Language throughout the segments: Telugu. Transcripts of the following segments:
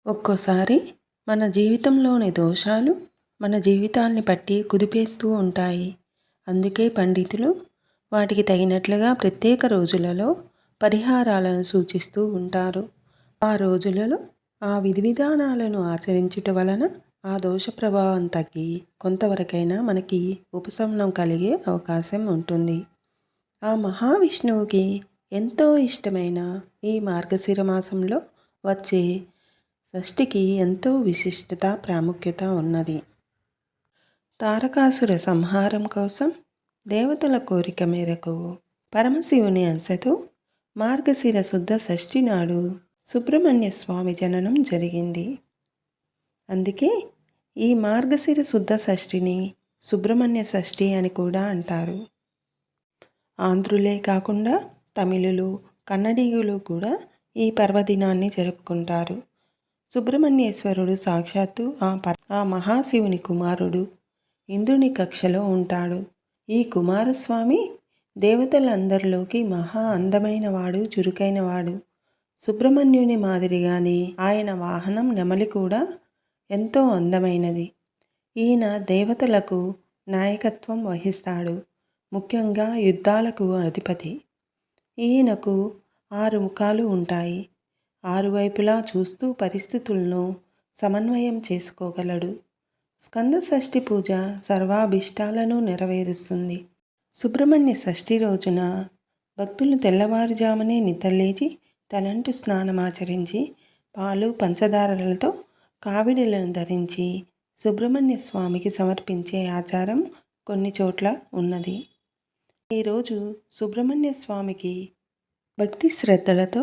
ఒక్కోసారి మన జీవితంలోని దోషాలు మన జీవితాన్ని పట్టి కుదిపేస్తూ ఉంటాయి. అందుకే పండితులు వాటికి తగినట్లుగా ప్రత్యేక రోజులలో పరిహారాలను సూచిస్తూ ఉంటారు. ఆ రోజులలో ఆ విధి విధానాలను ఆచరించుట వలన ఆ దోష ప్రభావం తగ్గి కొంతవరకైనా మనకి ఉపశమనం కలిగే అవకాశం ఉంటుంది. ఆ మహావిష్ణువుకి ఎంతో ఇష్టమైన ఈ మార్గశిర మాసంలో వచ్చే షష్ఠికి ఎంతో విశిష్టత ప్రాముఖ్యత ఉన్నది. తారకాసుర సంహారం కోసం దేవతల కోరిక మేరకు పరమశివుని అంశతో మార్గశిర శుద్ధ షష్ఠి నాడు సుబ్రహ్మణ్య స్వామి జననం జరిగింది. అందుకే ఈ మార్గశిర శుద్ధ షష్ఠిని సుబ్రహ్మణ్య షష్ఠి అని కూడా అంటారు. ఆంధ్రులే కాకుండా తమిళులు, కన్నడిగులు కూడా ఈ పర్వదినాన్ని జరుపుకుంటారు. సుబ్రహ్మణ్యేశ్వరుడు సాక్షాత్తు ఆ మహాశివుని కుమారుడు. ఇంద్రుని కక్షలో ఉంటాడు. ఈ కుమారస్వామి దేవతలందరిలోకి మహా అందమైనవాడు, చురుకైనవాడు. సుబ్రహ్మణ్యుని మాదిరిగానే ఆయన వాహనం నెమలి కూడా ఎంతో అందమైనది. ఈయన దేవతలకు నాయకత్వం వహిస్తాడు. ముఖ్యంగా యుద్ధాలకు అధిపతి. ఈయనకు 6 ముఖాలు ఉంటాయి. 6 వైపులా చూస్తూ పరిస్థితులను సమన్వయం చేసుకోగలడు. స్కంద షష్ఠి పూజ సర్వాభిష్టాలను నెరవేరుస్తుంది. సుబ్రహ్మణ్య షష్ఠి రోజున భక్తులు తెల్లవారుజామునే నిద్రలేచి తలంటు స్నానమాచరించి పాలు పంచదారలతో కావిడిలను ధరించి సుబ్రహ్మణ్య స్వామికి సమర్పించే ఆచారం కొన్ని చోట్ల ఉన్నది. ఈరోజు సుబ్రహ్మణ్య స్వామికి భక్తి శ్రద్ధలతో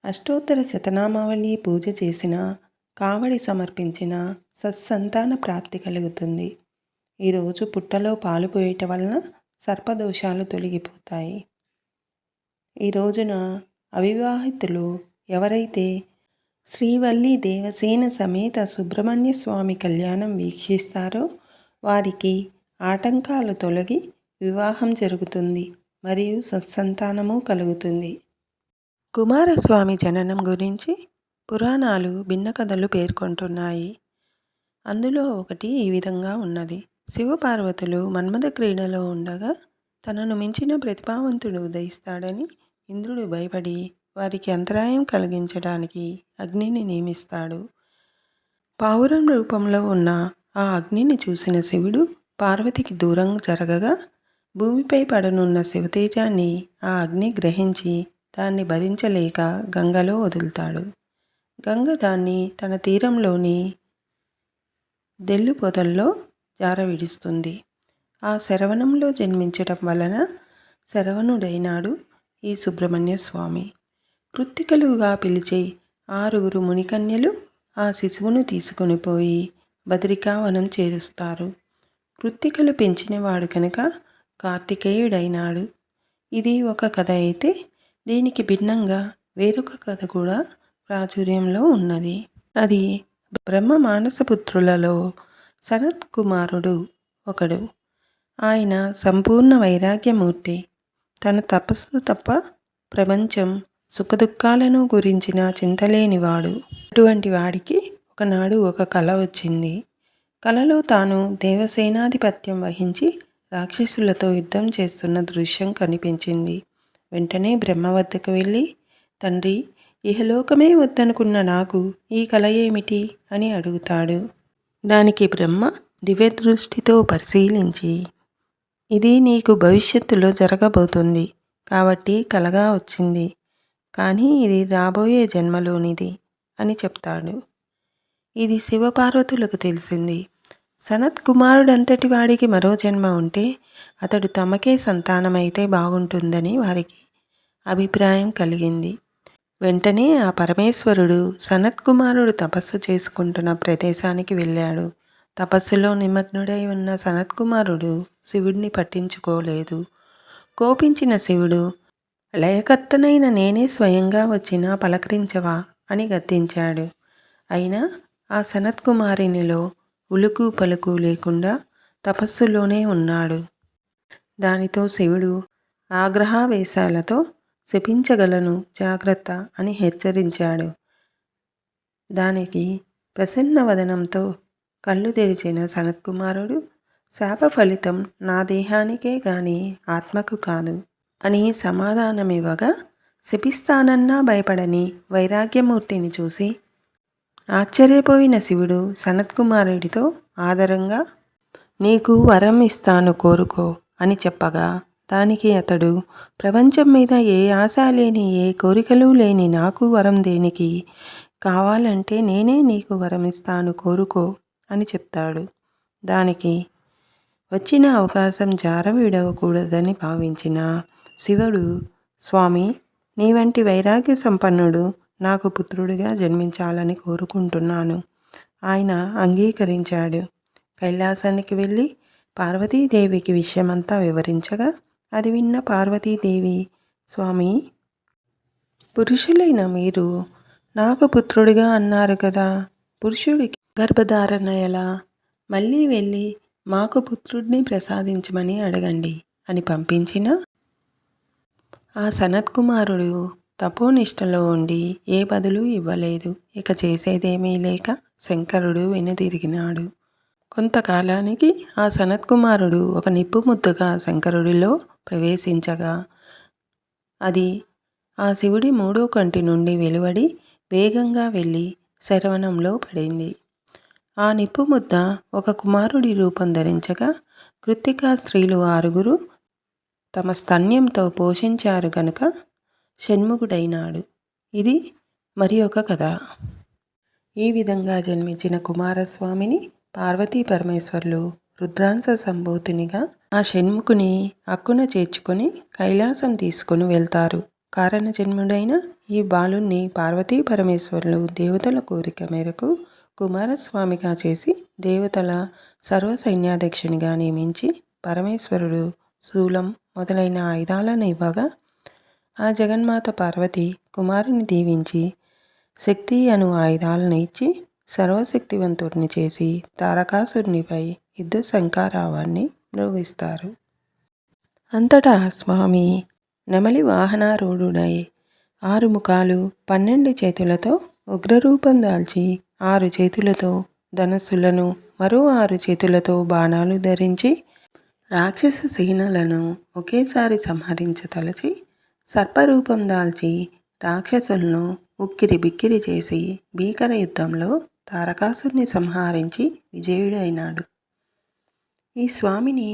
అష్టోత్తర శతనామావళి పూజ చేసిన, కావడి సమర్పించిన సత్సంతాన ప్రాప్తి కలుగుతుంది. ఈరోజు పుట్టలో పాలు పోయటం వలన సర్పదోషాలు తొలగిపోతాయి. ఈ రోజున అవివాహితులు ఎవరైతే శ్రీవల్లి దేవసేన సమేత సుబ్రహ్మణ్య స్వామి కళ్యాణం వీక్షిస్తారో వారికి ఆటంకాలు తొలగి వివాహం జరుగుతుంది మరియు సత్సంతానము కలుగుతుంది. కుమారస్వామి జననం గురించి పురాణాలు భిన్న కథలు పేర్కొంటున్నాయి. అందులో ఒకటి ఈ విధంగా ఉన్నది. శివపార్వతులు మన్మథ క్రీడలో ఉండగా తనను మించిన ప్రతిభావంతుడు ఉదయిస్తాడని ఇంద్రుడు భయపడి వారికి అంతరాయం కలిగించడానికి అగ్నిని నియమిస్తాడు. పావురం రూపంలో ఉన్న ఆ అగ్నిని చూసిన శివుడు పార్వతికి దూరం జరగగా భూమిపై పడనున్న శివతేజాన్ని ఆ అగ్ని గ్రహించి దాన్ని భరించలేక గంగలో వదులుతాడు. గంగ దాన్ని తన తీరంలోని దెల్లు పొదల్లో జారవిడుస్తుంది. ఆ శరవణంలో జన్మించటం వలన శరవణుడైనాడు ఈ సుబ్రహ్మణ్య స్వామి. కృత్తికలుగా పిలిచే 6 మునికన్యలు ఆ శిశువును తీసుకుని పోయి బదరికావనం చేరుస్తారు. కృత్తికలు పెంచినవాడు కనుక కార్తికేయుడైనాడు. ఇది ఒక కథ అయితే దీనికి భిన్నంగా వేరొక కథ కూడా ప్రాచుర్యంలో ఉన్నది. అది బ్రహ్మ మానసపుత్రులలో సనత్ కుమారుడు ఒకడు. ఆయన సంపూర్ణ వైరాగ్యమూర్తి. తన తపస్సు తప్ప ప్రపంచం సుఖదుఖాలను గురించిన చింతలేనివాడు. అటువంటి వాడికి ఒకనాడు ఒక కల వచ్చింది. కలలో తాను దేవసేనాధిపత్యం వహించి రాక్షసులతో యుద్ధం చేస్తున్న దృశ్యం కనిపించింది. వెంటనే బ్రహ్మ వద్దకు వెళ్ళి, తండ్రి, ఇహలోకమే వద్దనుకున్న నాకు ఈ కల ఏమిటి అని అడుగుతాడు. దానికి బ్రహ్మ దివ్యదృష్టితో పరిశీలించి, ఇది నీకు భవిష్యత్తులో జరగబోతుంది కాబట్టి కలగా వచ్చింది, కానీ ఇది రాబోయే జన్మలోనిది అని చెప్తాడు. ఇది శివపార్వతులకు తెలిసింది. సనత్ కుమారుడంతటి వాడికి మరో జన్మ ఉంటే అతడు తమకే సంతానమైతే బాగుంటుందని వారికి అభిప్రాయం కలిగింది. వెంటనే ఆ పరమేశ్వరుడు సనత్ కుమారుడు తపస్సు చేసుకుంటున్న ప్రదేశానికి వెళ్ళాడు. తపస్సులో నిమగ్నుడై ఉన్న సనత్ కుమారుడు శివుడిని పట్టించుకోలేదు. కోపించిన శివుడు, లయకర్తనైన నేనే స్వయంగా వచ్చినా పలకరించవా అని గద్దించాడు. అయినా ఆ సనత్ కుమారునిలో ఉలుకు పలుకు లేకుండా తపస్సులోనే ఉన్నాడు. దానితో శివుడు ఆగ్రహావేశాలతో శపించగలను, జాగ్రత్త అని హెచ్చరించాడు. దానికి ప్రసన్న వదనంతో కళ్ళు తెరిచిన సనత్కుమారుడు, శాప ఫలితం నా దేహానికే గాని ఆత్మకు కాదు అని సమాధానమివ్వగా, శపిస్తానన్నా భయపడని వైరాగ్యమూర్తిని చూసి ఆశ్చర్యపోయిన శివుడు సనత్కుమారుడితో ఆదరంగా, నీకు వరం ఇస్తాను కోరుకో అని చెప్పగా, దానికి అతడు, ప్రపంచం మీద ఏ ఆశ లేని, ఏ కోరికలు లేని నాకు వరం దేనికి? కావాలంటే నేనే నీకు వరం ఇస్తాను కోరుకో అని చెప్తాడు. దానికి వచ్చిన అవకాశం జారవిడవకూడదని భావించిన శివుడు, స్వామి, నీ వంటి వైరాగ్య సంపన్నుడు నాకు పుత్రుడిగా జన్మించాలని కోరుకుంటున్నాను. ఆయన అంగీకరించాడు. కైలాసానికి వెళ్ళి పార్వతీదేవికి విషయమంతా వివరించగా, అది విన్న పార్వతీదేవి, స్వామి, పురుషులైన మీరు నాకు పుత్రుడిగా అన్నారు కదా, పురుషుడికి గర్భధారణ ఎలా? మళ్ళీ వెళ్ళి మాకు పుత్రుడిని ప్రసాదించమని అడగండి అని పంపించిన ఆ సనత్కుమారుడు తపోనిష్టలో ఉండి ఏ బదులు ఇవ్వలేదు. ఇక చేసేదేమీ లేక శంకరుడు వెనుదిరిగినాడు. కొంతకాలానికి ఆ సనత్కుమారుడు ఒక నిప్పు ముద్దగా శంకరుడిలో ప్రవేశించగా, అది ఆ శివుడి మూడో కంటి నుండి వెలువడి వేగంగా వెళ్ళి శరవణంలో పడింది. ఆ నిప్పు ముద్ద ఒక కుమారుడి రూపం ధరించగా, కృత్తికా స్త్రీలు 6 తమ స్తన్యంతో పోషించారు గనుక షణ్ముఖుడైనాడు. ఇది మరి ఒక కథ. ఈ విధంగా జన్మించిన కుమారస్వామిని పార్వతీ పరమేశ్వరులు రుద్రాంశ సంభూతునిగా ఆ షణ్ముఖుని అక్కున చేర్చుకొని కైలాసం తీసుకుని వెళ్తారు. కారణజన్ముడైన ఈ బాలుణ్ణి పార్వతీ పరమేశ్వరులు దేవతల కోరిక మేరకు కుమారస్వామిగా చేసి దేవతల సర్వసైన్యాధ్యక్షునిగా నియమించి పరమేశ్వరుడు శూలం మొదలైన ఆయుధాలను ఇవ్వగా, ఆ జగన్మాత పార్వతి కుమారుని దీవించి శక్తి అను ఆయుధాలను ఇచ్చి సర్వశక్తివంతుడిని చేసి తారకాసురునిపై యుద్ధ శంఖారావాన్ని మ్రోగిస్తారు. అంతటా స్వామి నెమలి వాహనారూఢుడై 6 ముఖాలు 12 చేతులతో ఉగ్రరూపం దాల్చి 6 చేతులతో ధనస్సులను, మరో 6 చేతులతో బాణాలు ధరించి రాక్షస సేనలను ఒకేసారి సంహరించతలచి సర్పరూపం దాల్చి రాక్షసులను ఉక్కిరి బిక్కిరి చేసి భీకర యుద్ధంలో తారకాసురుని సంహరించి విజయుడైనాడు. ఈ స్వామిని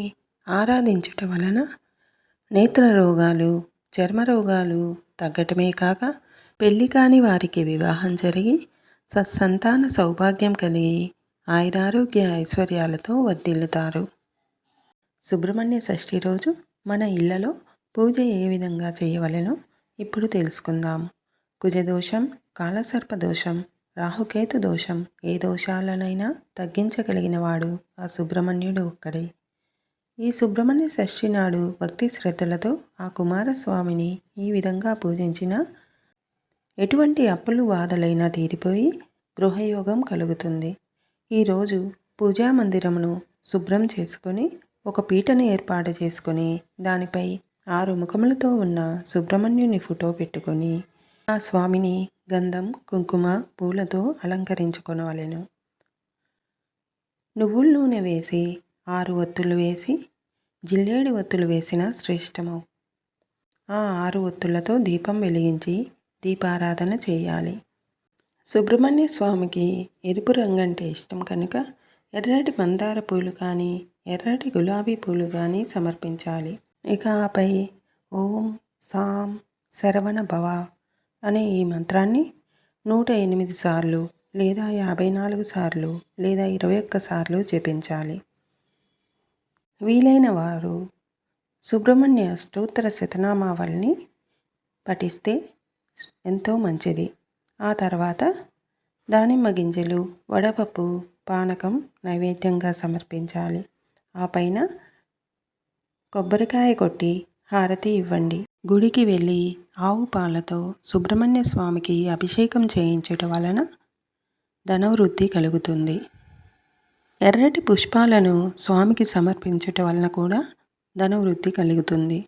ఆరాధించుట వలన నేత్రరోగాలు, చర్మరోగాలు తగ్గటమే కాక పెళ్లి కాని వారికి వివాహం జరిగి సత్సంతాన సౌభాగ్యం కలిగి ఆయురారోగ్య ఐశ్వర్యాలతో వర్ధిల్లుతారు. సుబ్రహ్మణ్య షష్ఠి రోజు మన ఇళ్లలో పూజ ఏ విధంగా చేయవలెనో ఇప్పుడు తెలుసుకుందాం. కుజదోషం, కాలసర్పదోషం, రాహుకేతు దోషం, ఏ దోషాలనైనా తగ్గించగలిగిన వాడు ఆ సుబ్రహ్మణ్యుడు ఒక్కడే. ఈ సుబ్రహ్మణ్య షష్ఠి నాడు భక్తి శ్రద్ధలతో ఆ కుమారస్వామిని ఈ విధంగా పూజించిన ఎటువంటి అప్పులు బాధలైనా తీరిపోయి గృహయోగం కలుగుతుంది. ఈరోజు పూజా మందిరమును శుభ్రం చేసుకొని ఒక పీటను ఏర్పాటు చేసుకొని దానిపై 6 ముఖములతో ఉన్న సుబ్రహ్మణ్యుని ఫోటో పెట్టుకొని ఆ స్వామిని గంధం, కుంకుమ, పూలతో అలంకరించుకొనవలెను. నువ్వుల నూనె వేసి 6 ఒత్తులు వేసి జిల్లేడు ఒత్తులు వేసిన శ్రేష్టము. ఆ 6 ఒత్తులతో దీపం వెలిగించి దీపారాధన చేయాలి. సుబ్రహ్మణ్య స్వామికి ఎరుపు రంగు అంటే ఇష్టం కనుక ఎర్రటి మందార పూలు కానీ ఎర్రటి గులాబీ పూలు కానీ సమర్పించాలి. ఇక ఆపై ఓం సాం శరవణ భవ అనే ఈ మంత్రాన్ని 108 సార్లు లేదా 54 సార్లు లేదా 21 సార్లు జపించాలి. వీలైన వారు సుబ్రహ్మణ్య స్తోత్ర శతనామావళిని పఠిస్తే ఎంతో మంచిది. ఆ తర్వాత దానిమ్మ గింజలు, వడపప్పు, పానకం నైవేద్యంగా సమర్పించాలి. ఆ పైన కొబ్బరికాయ కొట్టి హారతి ఇవ్వండి. గుడికి వెళ్ళి ఆవు పాలతో సుబ్రహ్మణ్య స్వామికి అభిషేకం చేయించటం వలన ధనవృద్ధి కలుగుతుంది. ఎర్రటి పుష్పాలను స్వామికి సమర్పించటం వలన కూడా ధనవృద్ధి కలుగుతుంది.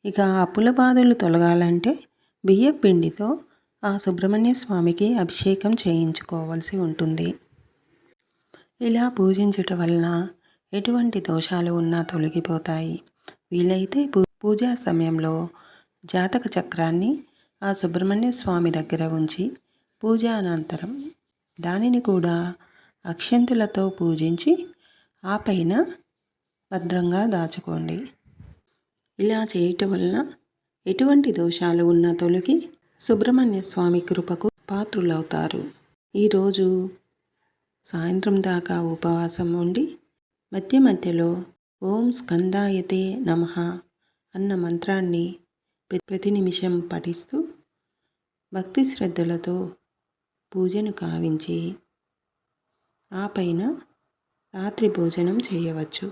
ఇక అప్పుల బాధలు తొలగాలంటే బియ్యం పిండితో ఆ సుబ్రహ్మణ్య స్వామికి అభిషేకం చేయించుకోవాల్సి ఉంటుంది. ఇలా పూజించుట వలన ఎటువంటి దోషాలు ఉన్నా తొలగిపోతాయి. వీలైతే పూజా సమయంలో జాతక చక్రాన్ని ఆ సుబ్రహ్మణ్య స్వామి దగ్గర ఉంచి పూజా అనంతరం దానిని కూడా అక్షంతులతో పూజించి ఆ పైన భద్రంగా దాచుకోండి. ఇలా చేయటం వలన ఎటువంటి దోషాలు ఉన్నా తొలగి సుబ్రహ్మణ్య స్వామి కృపకు పాత్రులవుతారు. ఈరోజు సాయంత్రం దాకా ఉపవాసం ఉండి మధ్య మధ్యలో ఓం స్కందాయతే నమః అన్న మంత్రాన్ని ప్రతి నిమిషం పఠిస్తూ భక్తి శ్రద్ధలతో పూజను కావించి ఆ పైన రాత్రి భోజనం చేయవచ్చు.